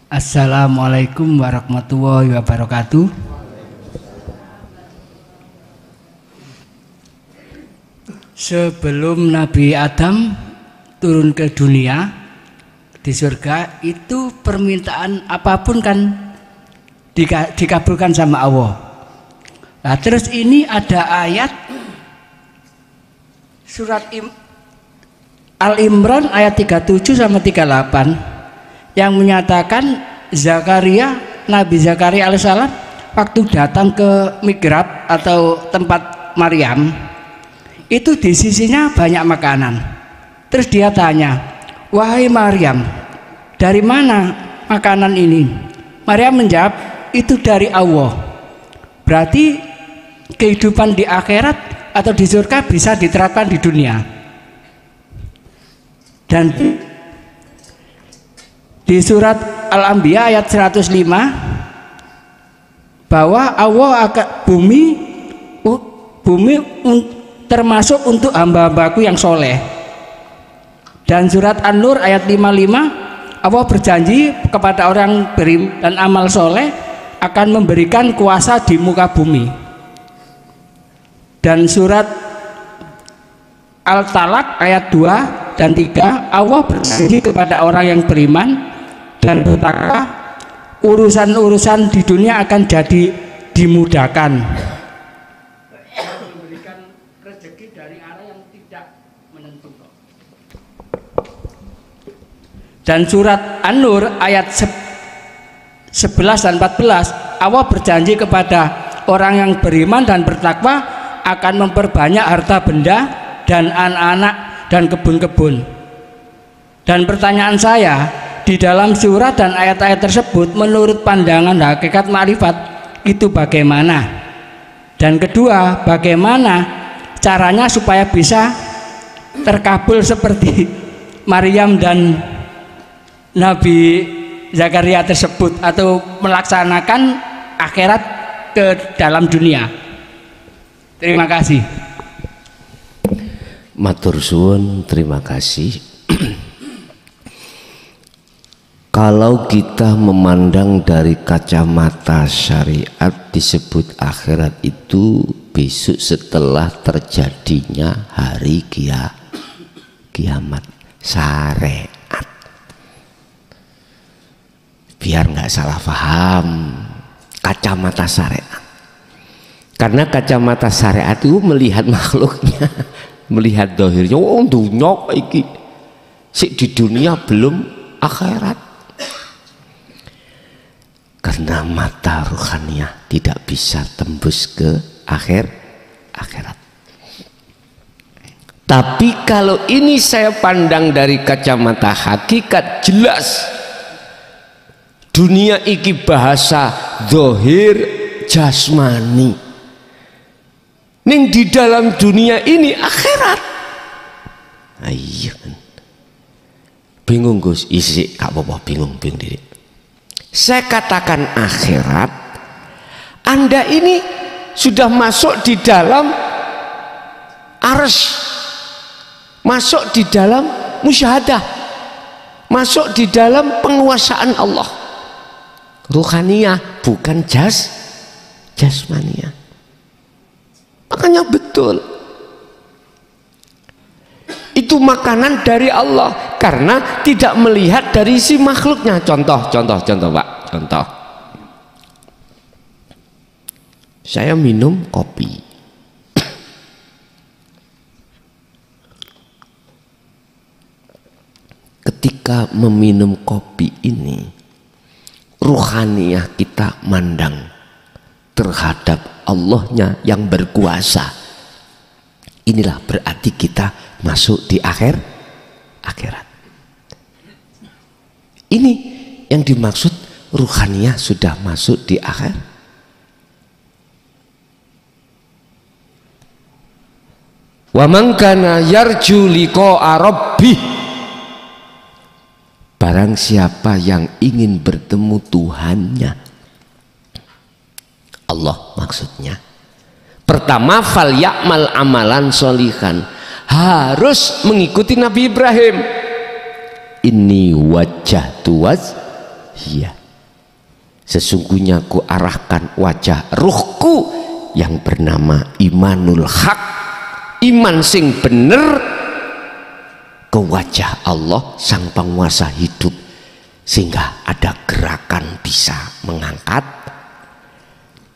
Assalamualaikum warahmatullahi wabarakatuh. Sebelum Nabi Adam turun ke dunia di surga, itu permintaan apapun kan dikabulkan sama Allah. Nah, terus ini ada ayat surat Al-Imran ayat 37 sama 38 yang menyatakan Nabi Zakaria alaihissalam waktu datang ke mihrab atau tempat Maryam, itu di sisinya banyak makanan. Terus dia tanya, "Wahai Maryam, dari mana makanan ini?" Maryam menjawab, "Itu dari Allah." Berarti kehidupan di akhirat atau di surga bisa diterapkan di dunia. Dan di surat Al-Anbiya ayat 105 bahwa Allah akan bumi termasuk untuk hamba-hambaku yang soleh. Dan surat An-Nur ayat 55 Allah berjanji kepada orang beriman dan amal soleh akan memberikan kuasa di muka bumi. Dan surat Al-Talaq ayat 2 dan 3 Allah berjanji kepada orang yang beriman dan bertakwa, urusan-urusan di dunia akan jadi dimudahkan, memberikan rezeki dari arah yang tidak menentu. Dan surat An-Nur ayat 11 dan 14 Allah berjanji kepada orang yang beriman dan bertakwa akan memperbanyak harta benda dan anak-anak dan kebun-kebun. Dan pertanyaan saya, di dalam surat dan ayat-ayat tersebut menurut pandangan hakikat makrifat itu bagaimana? Dan kedua, bagaimana caranya supaya bisa terkabul seperti Maryam dan Nabi Zakaria tersebut, atau melaksanakan akhirat ke dalam dunia? Terima kasih. Matur suwun, terima kasih. Kalau kita memandang dari kacamata syariat, disebut akhirat itu besok setelah terjadinya hari kiamat. Syariat, biar nggak salah paham, kacamata syariat. Karena kacamata syariat itu melihat makhluknya, melihat dohirnya. Oh, dunia iki sik di dunia belum akhirat. Karena mata ruhaniah tidak bisa tembus ke akhirat. Tapi kalau ini saya pandang dari kacamata hakikat, jelas dunia iki bahasa zahir jasmani. Ning di dalam dunia ini akhirat. Ayo kan. Bingung Gus, isi gak apa-apa, bingung diri. Saya katakan akhirat, Anda ini sudah masuk di dalam arsy, masuk di dalam musyahadah, masuk di dalam penguasaan Allah. Ruhaniyah, bukan jasmaniyah. Makanya betul, itu makanan dari Allah karena tidak melihat dari si makhluknya. Contoh Pak, contoh. Saya minum kopi. Ketika meminum kopi ini, ruhaniyah kita mandang terhadap Allahnya yang berkuasa. Inilah berarti kita masuk di akhirat. Ini yang dimaksud ruhaniyah sudah masuk di akhir. Wa man kana yarju liqa'a rabbih, barang siapa yang ingin bertemu Tuhannya, Allah maksudnya, pertama fal ya'mal amalan sholihan, harus mengikuti Nabi Ibrahim. Ini wajah tuas Iya. Sesungguhnya ku arahkan wajah ruhku yang bernama imanul haq, iman sing bener, ke wajah Allah sang penguasa hidup, sehingga ada gerakan bisa mengangkat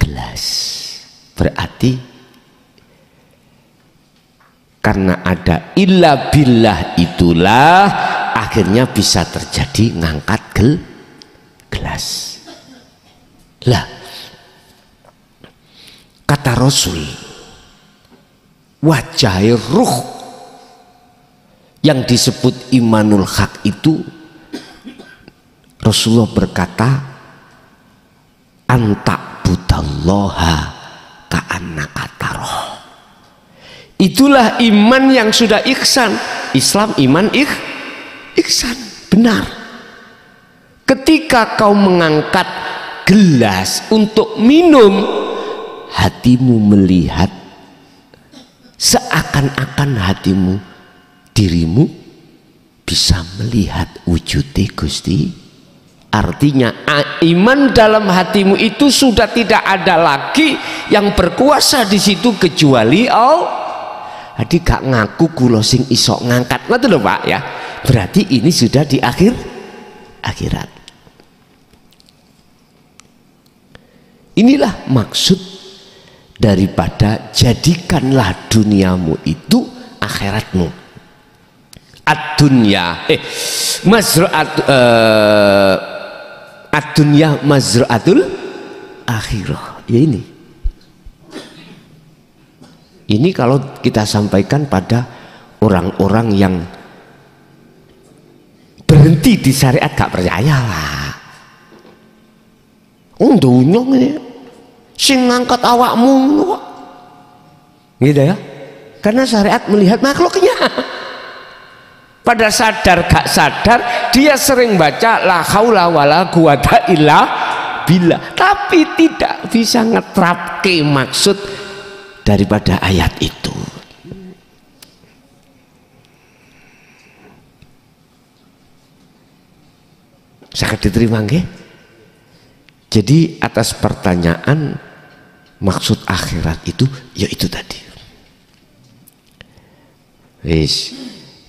gelas. Berarti karena ada illa billah itulah akhirnya bisa terjadi ngangkat gelas. Lah, kata Rasul, wajah ruh yang disebut imanul haq itu, Rasulullah berkata, anta budallaha ka'annaka taroh. Itulah iman yang sudah ihsan. Islam iman ihsan, benar. Ketika kau mengangkat gelas untuk minum, hatimu melihat seakan-akan hatimu, dirimu bisa melihat wujudnya Gusti. Artinya iman dalam hatimu itu sudah tidak ada lagi yang berkuasa di situ kecuali Allah. Jadi gak ngaku kula sing iso ngangkat, ngoten lho Pak ya. Berarti ini sudah di akhirat. Inilah maksud daripada jadikanlah duniamu itu akhiratmu. Ad-dunya ad-dunya mazra'atul akhirah. Ya ini kalau kita sampaikan pada orang-orang yang berhenti di syariat gak percaya lah. Dunya ini sing ngangkat awakmu gitu ya, karena syariat melihat makhluknya. Pada sadar gak sadar dia sering baca la haula wala quwata illa billah, tapi tidak bisa ngetrapke maksud daripada ayat itu. Sangat diterima nggih? Jadi atas pertanyaan maksud akhirat itu, ya itu tadi. Wis,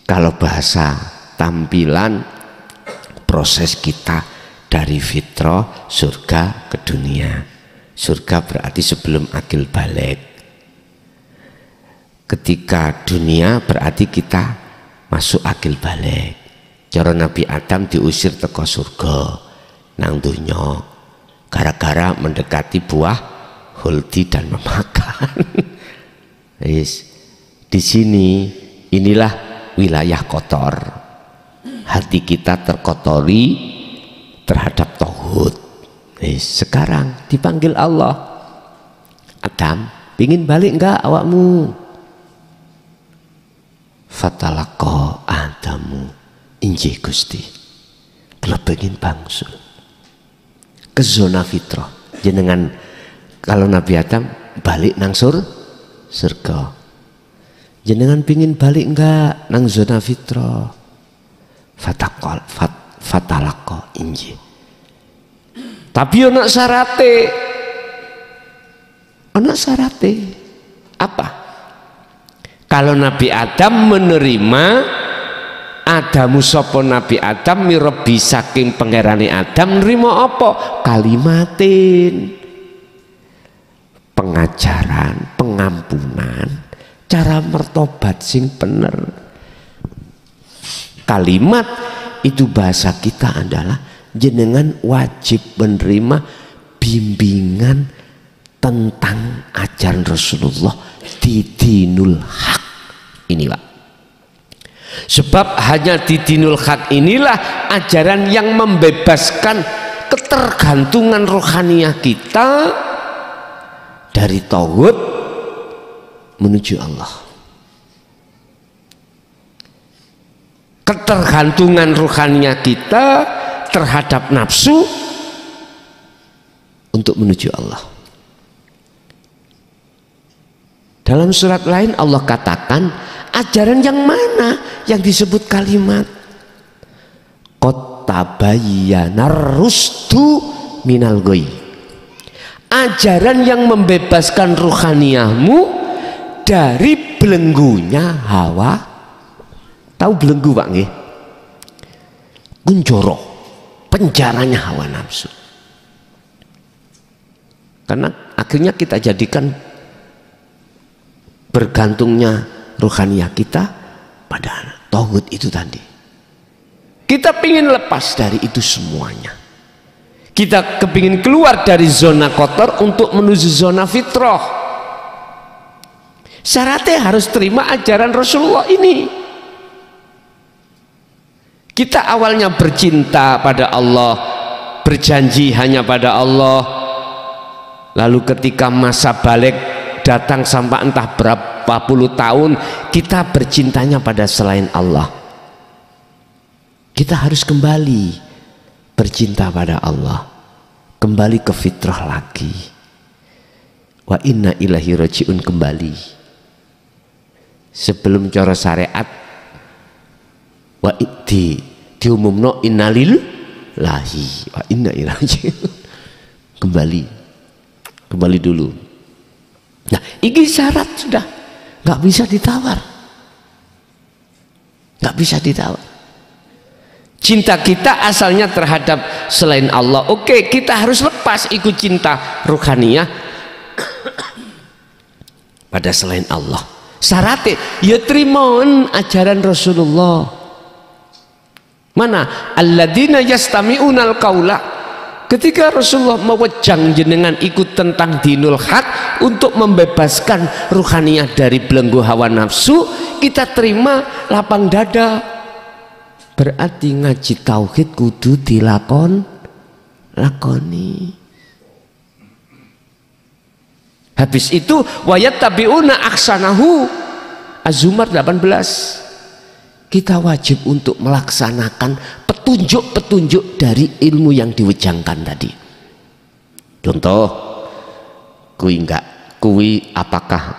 kalau bahasa tampilan proses kita dari fitrah surga ke dunia. Surga berarti sebelum akil balik. Ketika dunia berarti kita masuk akil balik. Cara Nabi Adam diusir teko surga nang dunya gara-gara mendekati buah huldi dan memakan. Di sini inilah wilayah kotor. Hati kita terkotori terhadap tauhid. Sekarang dipanggil Allah. Adam, pingin balik enggak awakmu? Fatalaqo Adamu, injih Gusti, kula pengin bangsul ke zona fitrah. Jenengan kalau Nabi Adam balik nang surga, jenengan pingin balik enggak nang zona fitrah? Fatalaqo injih. Tapi ana syarate. Apa? Kalau Nabi Adam menerima Adamu sapa Nabi Adam mirobi saking pangerane Adam, nerima apa? Kalimatin, pengajaran, pengampunan, cara mertobat sing bener. Kalimat itu bahasa kita adalah jenengan wajib menerima bimbingan tentang ajaran Rasulullah di dinul haq ini Pak. Sebab hanya di dinul haq inilah ajaran yang membebaskan ketergantungan rohaniah kita dari tauhid menuju Allah. Ketergantungan rohaniah kita terhadap nafsu untuk menuju Allah. Dalam surat lain Allah katakan ajaran yang mana yang disebut kalimat qad tabayyana rusdu minal ghoi. Ajaran yang membebaskan ruhaniyahmu dari belenggunya hawa. Tahu belenggu Pak nggih? Kunjoro, penjaranya hawa nafsu. Karena akhirnya kita jadikan bergantungnya ruhaniyah kita pada tauhid itu tadi. Kita ingin lepas dari itu semuanya. Kita kepingin keluar dari zona kotor untuk menuju zona fitrah. Syaratnya harus terima ajaran Rasulullah ini. Kita awalnya bercinta pada Allah, berjanji hanya pada Allah. Lalu ketika masa balik datang sampai entah berapa puluh tahun, kita bercintanya pada selain Allah. Kita harus kembali bercinta pada Allah, kembali ke fitrah lagi. Wa inna ilahi rajiun, kembali. Sebelum cara syariat wa diumumno innalillahi wa inna ilaihi rajiun. Kembali dulu. Nah, ini syarat sudah, nggak bisa ditawar, nggak bisa ditawar. Cinta kita asalnya terhadap selain Allah. Oke, kita harus lepas ikut cinta ruhaniyah pada selain Allah. Syaratnya ya terimoan ajaran Rasulullah. Mana alladzina yastami'unal qaula. Ketika Rasulullah mewejang jenengan ikut tentang dinul haq untuk membebaskan ruhaniyah dari belenggu hawa nafsu, kita terima lapang dada. Berarti ngaji tauhid kudu lakoni. Habis itu wayat tabiuna aksanahu, Az-Zumar 18. Kita wajib untuk melaksanakan petunjuk-petunjuk dari ilmu yang diwejangkan tadi. Contoh, kui apakah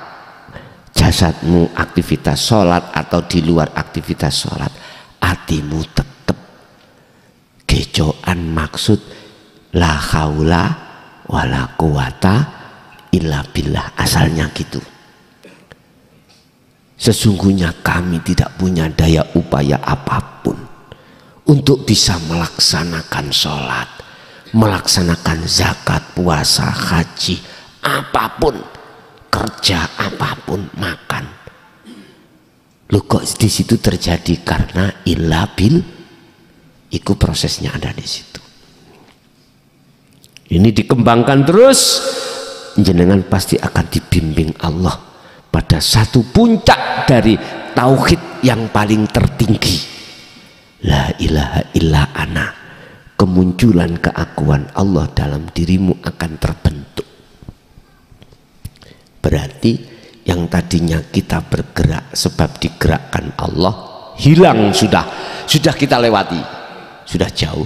jasadmu aktivitas sholat atau di luar aktivitas sholat? Hatimu tetap gejoan, maksud la haula wala quwata illa billah, asalnya gitu. Sesungguhnya kami tidak punya daya upaya apapun untuk bisa melaksanakan sholat, melaksanakan zakat, puasa, haji, apapun, kerja apapun, makan. Loh kok di situ terjadi? Karena illa bil, itu prosesnya ada di situ. Ini dikembangkan terus, jenengan pasti akan dibimbing Allah pada satu puncak dari tauhid yang paling tertinggi. La ilaha illa ana. Kemunculan keakuan Allah dalam dirimu akan terbentuk. Berarti yang tadinya kita bergerak sebab digerakkan Allah hilang, sudah kita lewati, sudah jauh.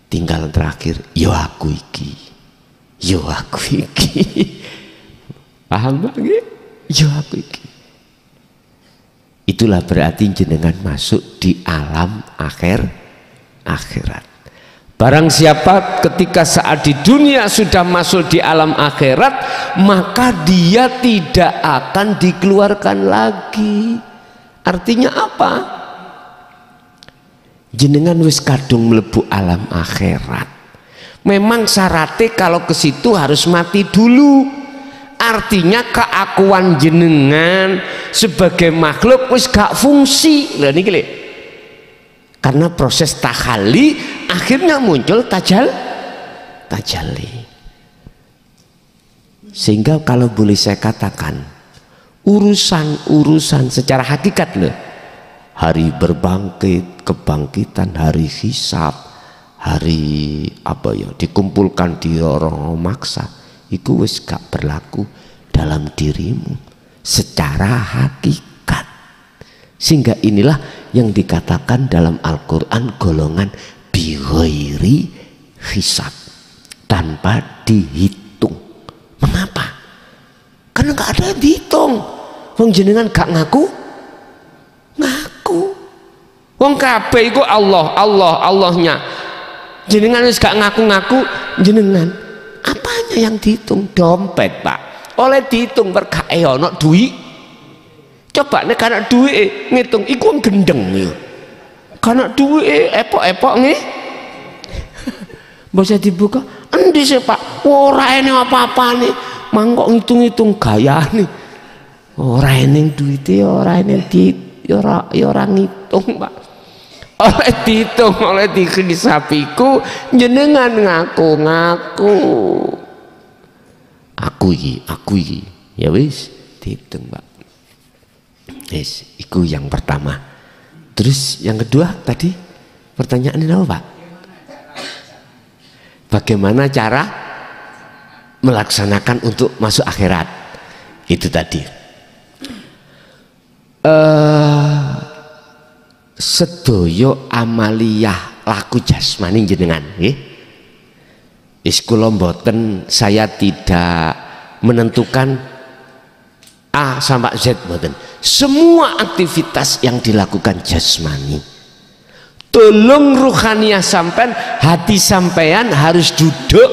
Tinggal terakhir yo aku iki paham lagi? Yo aku iki. Itulah berarti jenengan masuk di alam akhirat. Barang siapa ketika saat di dunia sudah masuk di alam akhirat, maka dia tidak akan dikeluarkan lagi. Artinya apa? Jenengan wis kadung mlebu alam akhirat. Memang syaratnya kalau ke situ harus mati dulu. Artinya keakuan jenengan sebagai makhluk wis gak fungsi. Lah niki lho. Karena proses tahalli akhirnya muncul tajalli. Sehingga kalau boleh saya katakan, urusan secara hakikat loh, hari berbangkit, kebangkitan, hari hisab, hari apa ya, dikumpulkan di orang maksa, itu wis gak berlaku dalam dirimu secara hakikat. Sehingga inilah yang dikatakan dalam Al-Quran golongan bighairi hisab, tanpa dihitung. Mengapa? Karena gak ada yang dihitung. Wong jenengan gak ngaku. Wong kabeh iku Allahnya. Jenengan wis gak ngaku-ngaku jenengan. Apanya yang dihitung? Dompet, Pak. Oleh dihitung berkae ono duit. Coba nek ana duit ngitung iku gendeng yo. Kana duit epok-epok nggih. Bisa dibuka, endi sih Pak? Ora ene apa-apa nih. Mangkok ngitung-ngitung gayane. Ora ene duite, ora ene ora ngitung, Pak. Oleh dihitung, oleh dihisabiku jenengan ngaku-ngaku. Aku iki. Ya wis, dihitung, Pak. Wis, iku yang pertama. Terus yang kedua tadi pertanyaannya apa, Pak? Bagaimana cara melaksanakan untuk masuk akhirat? Itu tadi. Sedoyo amaliyah laku jasmani jenengan nggih. Wis kula mboten, saya tidak menentukan A sampai Z mboten. Semua aktivitas yang dilakukan jasmani. Tolong ruhaniyah sampean, hati sampean harus duduk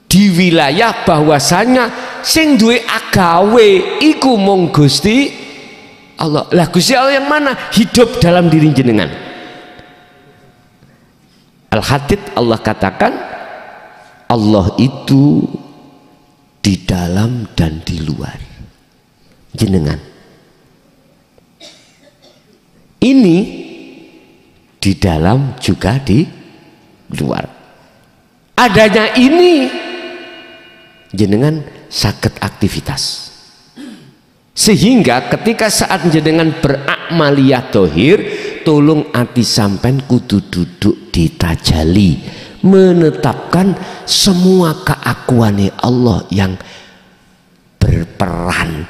di wilayah bahwasanya sing duwe agawe iku mung Gusti Allah. Lah Gusti Allah yang mana? Hidup dalam diri jenengan. Al-Hadid Allah katakan Allah itu di dalam dan di luar jenengan. Ini di dalam juga di luar. Adanya ini jenengan sakit aktivitas. Sehingga ketika saat jenengan beramaliyah dohir, tolong ati sampen kudu duduk di tajali, menetapkan semua keakuannya Allah yang berperan,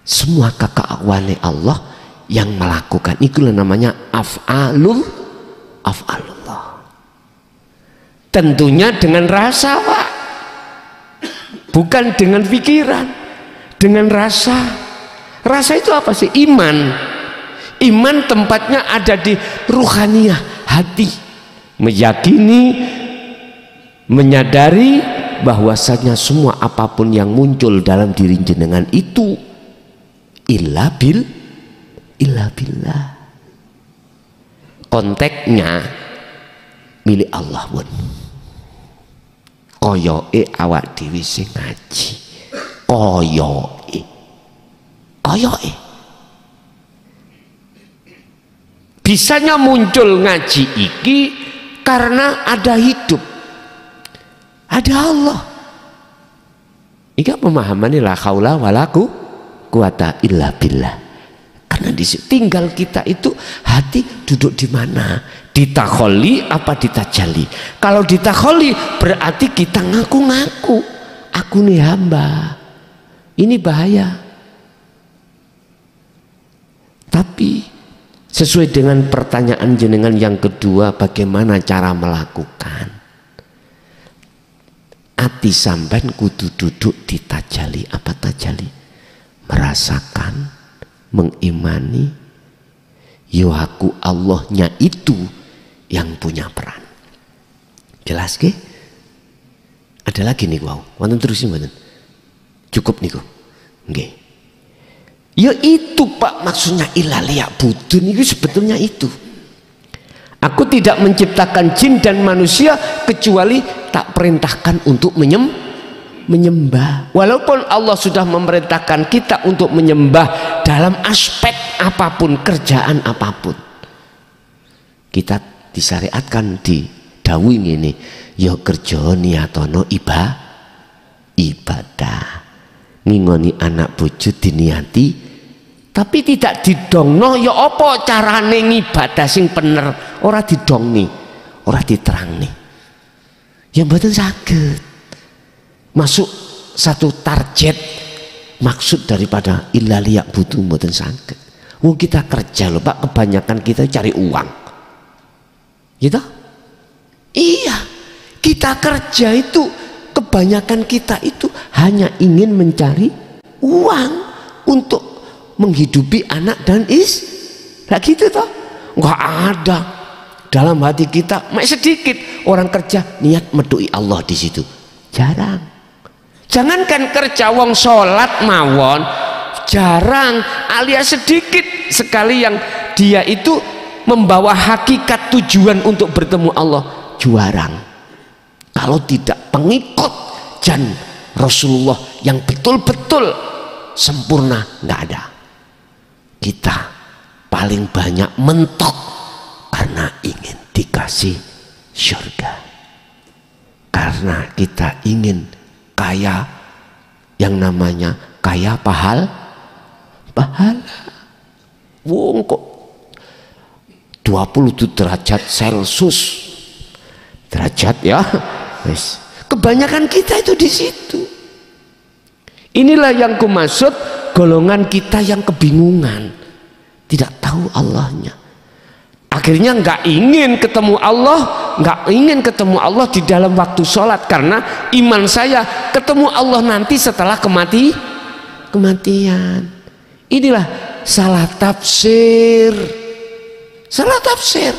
semua keakuannya Allah yang melakukan. Itulah namanya af'alullah. Tentunya dengan rasa, Pak, bukan dengan pikiran, dengan rasa. Rasa itu apa sih? Iman. Iman tempatnya ada di ruhaniyah, hati, meyakini, menyadari bahwasanya semua apapun yang muncul dalam diri jenengan itu illa billah, konteksnya milik Allah pun. Koyoke awak dhewe sing ngaji, koyoke bisanya muncul ngaji iki karena ada hidup, ada Allah. Iki pemahamannya la haula wala quwata illa billah. Karena di tinggal kita itu hati duduk di mana? Di takholi apa di tajalli? Kalau di takholi berarti kita ngaku-ngaku, aku nih hamba. Ini bahaya. Tapi sesuai dengan pertanyaan jenengan yang kedua, bagaimana cara melakukan? Ati sampean kudu duduk di tajali. Apa tajali? Merasakan, mengimani, yo aku Allahnya itu yang punya peran. Jelas ke? Ada lagi nih wow. Wonten terusin wonten. Cukup niku. Nggih. Ya itu Pak, maksudnya ilaliya budun itu sebetulnya itu. Aku tidak menciptakan jin dan manusia kecuali tak perintahkan untuk menyembah. Walaupun Allah sudah memerintahkan kita untuk menyembah dalam aspek apapun, kerjaan apapun, kita disyariatkan di dawing ini ya kerja niatono ibadah, ngingoni anak bojo diniati, tapi tidak didongno ya apa carane ngibadah sing bener, ora didongni, ora diterangni. Ya mboten saged masuk satu target maksud daripada ilaliya butuh, mboten saged. Wong kita kerja loh Pak, kebanyakan kita cari uang. Gitu? Iya, kita kerja itu kebanyakan kita itu hanya ingin mencari uang untuk menghidupi anak dan Nah gitu toh, nggak ada dalam hati kita. Sedikit orang kerja niat medui Allah di situ, jarang. Jangankan kerja, wong sholat mawon jarang, alias sedikit sekali yang dia itu membawa hakikat tujuan untuk bertemu Allah, jarang. Kalau tidak pengikut jan Rasulullah yang betul-betul sempurna, nggak ada. Kita paling banyak mentok karena ingin dikasih surga, karena kita ingin kaya, yang namanya kaya pahala. Wong kok 27 derajat Celcius, derajat ya, wes. Kebanyakan kita itu di situ. Inilah yang kumaksud golongan kita yang kebingungan, tidak tahu Allahnya. Akhirnya nggak ingin ketemu Allah, nggak ingin ketemu Allah di dalam waktu sholat, karena iman saya ketemu Allah nanti setelah kematian. Inilah salah tafsir, salah tafsir.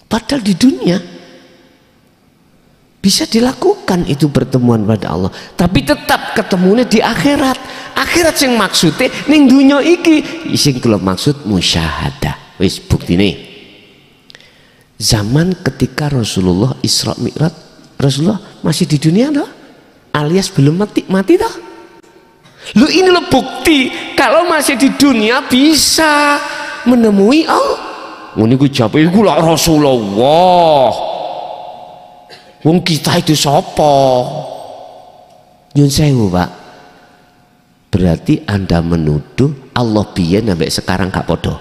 Padahal di dunia bisa dilakukan itu pertemuan pada Allah, tapi tetap ketemunya di akhirat. Akhirat yang maksudnya ning dunia iki, sing kula maksud musyahadah. Wis buktine zaman ketika Rasulullah Isra Mi'raj, Rasulullah masih di dunia toh, alias belum mati toh. Lu ini lo bukti kalau masih di dunia bisa menemui Allah. Ngene ku jawab iku lak Rasulullah. Wong kita itu sapa? Nyun sewu, Pak. Berarti Anda menuduh Allah biyen sampai sekarang gak podo.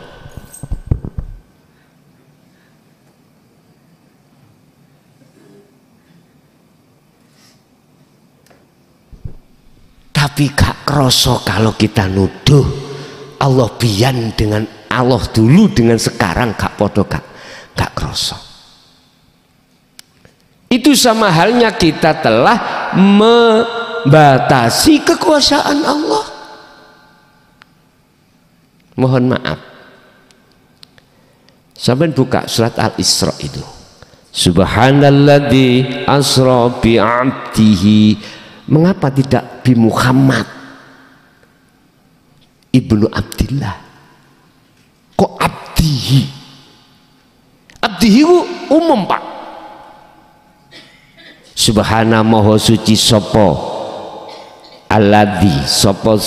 Tapi gak kroso kalau kita nuduh Allah biyen dengan Allah dulu dengan sekarang gak podo, gak kroso. Itu sama halnya kita telah membatasi kekuasaan Allah. Mohon maaf, sampai buka surat Al-Isra itu, Subhanalladzi asra bi 'abdihi. Mengapa tidak bi Muhammad ibnu Abdillah? Kok abdihi? Abdihi umum, Pak. Subhana maha suci sopo alladzi sopo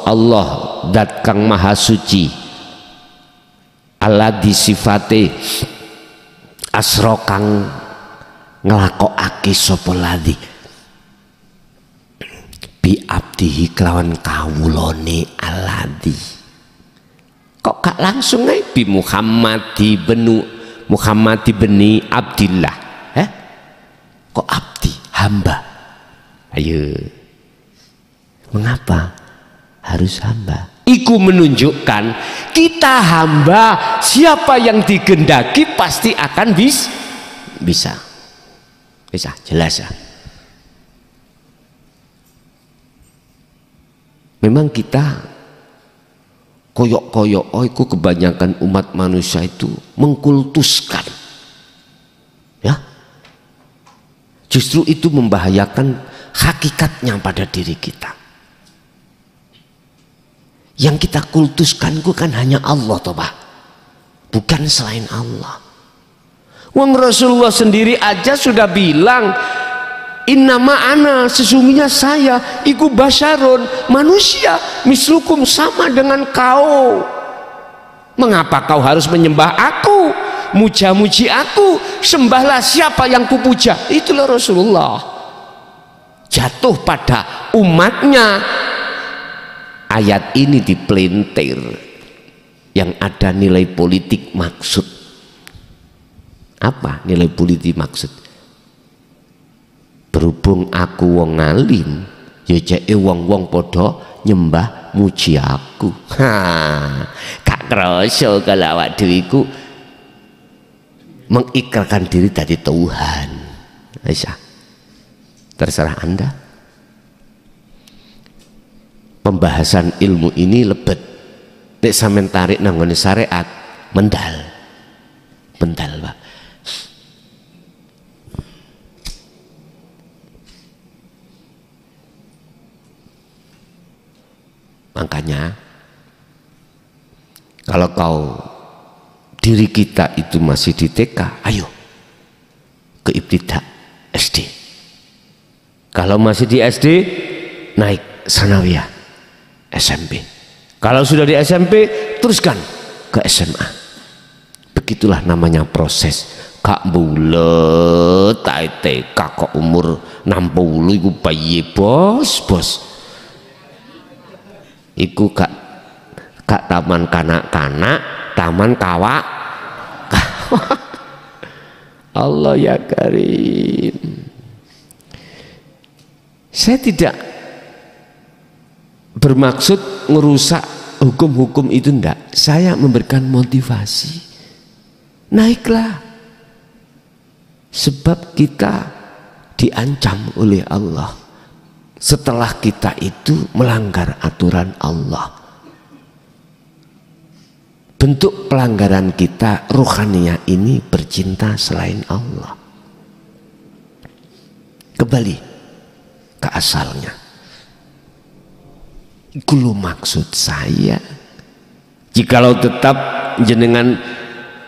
Allah dat kang maha suci, alladzi sifate asra kang nglakokake sopo ladzi bi abdihi kelawan kawulane alladzi. Kok gak langsung ae bi Muhammad ibni Abdillah? Kok abdi, hamba? Ayo, mengapa harus hamba? Iku menunjukkan kita hamba, siapa yang digendaki pasti akan bisa, jelas ya. Memang kita koyok-koyok, iku kebanyakan umat manusia itu mengkultuskan, ya. Justru itu membahayakan hakikatnya pada diri kita. Yang kita kultuskan itu kan hanya Allah toh, Pak, bukan selain Allah. Wong Rasulullah sendiri aja sudah bilang, innama ana, sesungguhnya saya iku basyarun, manusia, mislukum, sama dengan kau. Mengapa kau harus menyembah aku, muja-muji aku? Sembahlah siapa yang kupuja. Itulah Rasulullah. Jatuh pada umatnya. Ayat ini dipelintir yang ada nilai politik maksud. Apa nilai politik maksud? Berhubung aku wong alim, ya jeke wong-wong podo nyembah muji aku. Gak kroso kalau awak dhewe iku mengikrarkan diri dari Tuhan. Aisyah, terserah Anda. Pembahasan ilmu ini lebet, nek sampean tarik nang ngene syariat mendal Pak. Makanya kalau diri kita itu masih di TK, ayo ke ibtidak SD. Kalau masih di SD, naik sanawiyah SMP. Kalau sudah di SMP, teruskan ke SMA. Begitulah namanya proses. Kak bulet TK kok umur 60 iku bayi bos. Iku kak taman kanak-kanak, taman kawak. Allah ya Karim. Saya tidak bermaksud ngerusak hukum-hukum itu, enggak. Saya memberikan motivasi. Naiklah. Sebab kita diancam oleh Allah setelah kita itu melanggar aturan Allah. Bentuk pelanggaran kita ruhaniyah ini bercinta selain Allah. Kembali ke asalnya. Itu maksud saya. Jikalau tetap jenengan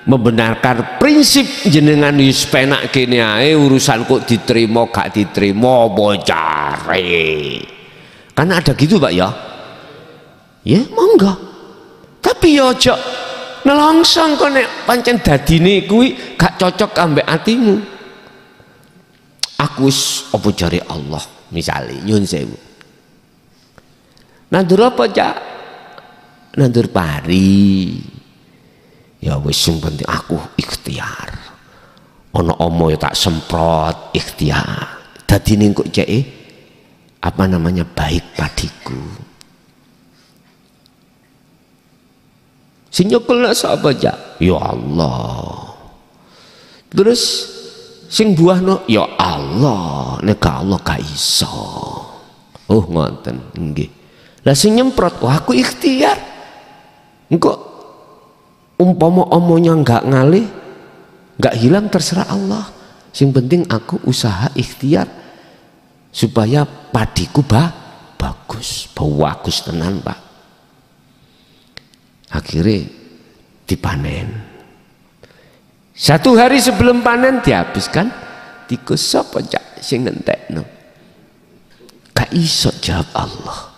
membenarkan prinsip jenengan wis penak kene ae urusan kok diterima gak diterima bocare. Kan ada gitu Pak ya. Ya monggo. Tapi ya aja nelongsong kok nek pancen dadine kuwi gak cocok ambek atimu. Aku wis apa jare Allah misale nyun sewu. Nandur apa Cak? Nandur pari. Ya wis sing penting aku ikhtiar. Ana omo ya tak semprot ikhtiar. Dadine kok cek apa namanya baik padiku. Sing nyekelna sapa Cak? Ya Allah. Terus sing buahno ya Allah, nek Allah gak iso. Oh ngoten nggih. Lah sing nyemprot wah aku ikhtiar. Engko umpama omonya nggak ngalih, nggak hilang terserah Allah. Yang penting aku usaha ikhtiar supaya padiku bagus tenan Pak. Akhirnya dipanen. 1 hari sebelum panen dihabiskan tikus sapa Cak sing ngentekno. Gak iso jawab Allah.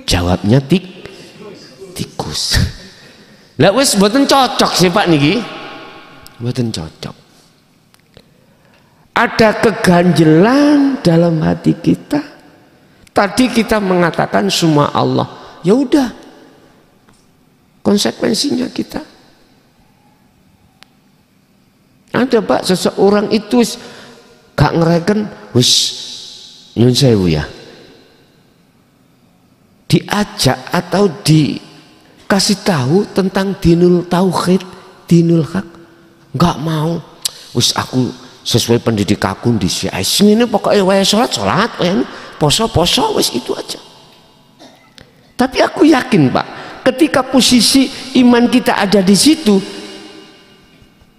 Jawabnya tikus. Lah wis mboten cocok sih Pak niki. Mboten cocok. Ada keganjelan dalam hati kita. Tadi kita mengatakan semua Allah. Ya udah. Konsekuensinya kita. Ada Pak seseorang itu gak ngereken wis nyun sewu ya. Diajak atau kasih tahu tentang dinul tauhid, dinul hak, nggak mau. Wis aku sesuai pendidikanku di sini ini pokoknya wae sholat, poso, wis itu aja. Tapi aku yakin Pak, ketika posisi iman kita ada di situ,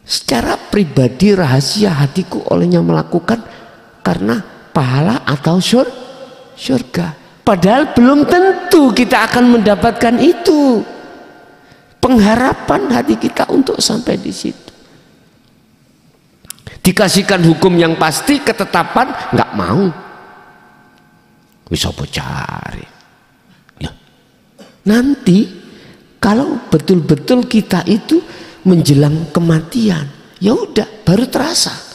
secara pribadi rahasia hatiku olehnya melakukan karena pahala atau surga. Padahal belum tentu kita akan mendapatkan itu. Pengharapan hati kita untuk sampai di situ. Dikasihkan hukum yang pasti, ketetapan, nggak mau. Wis apa cari. Ya. Nanti kalau betul-betul kita itu menjelang kematian, ya udah baru terasa.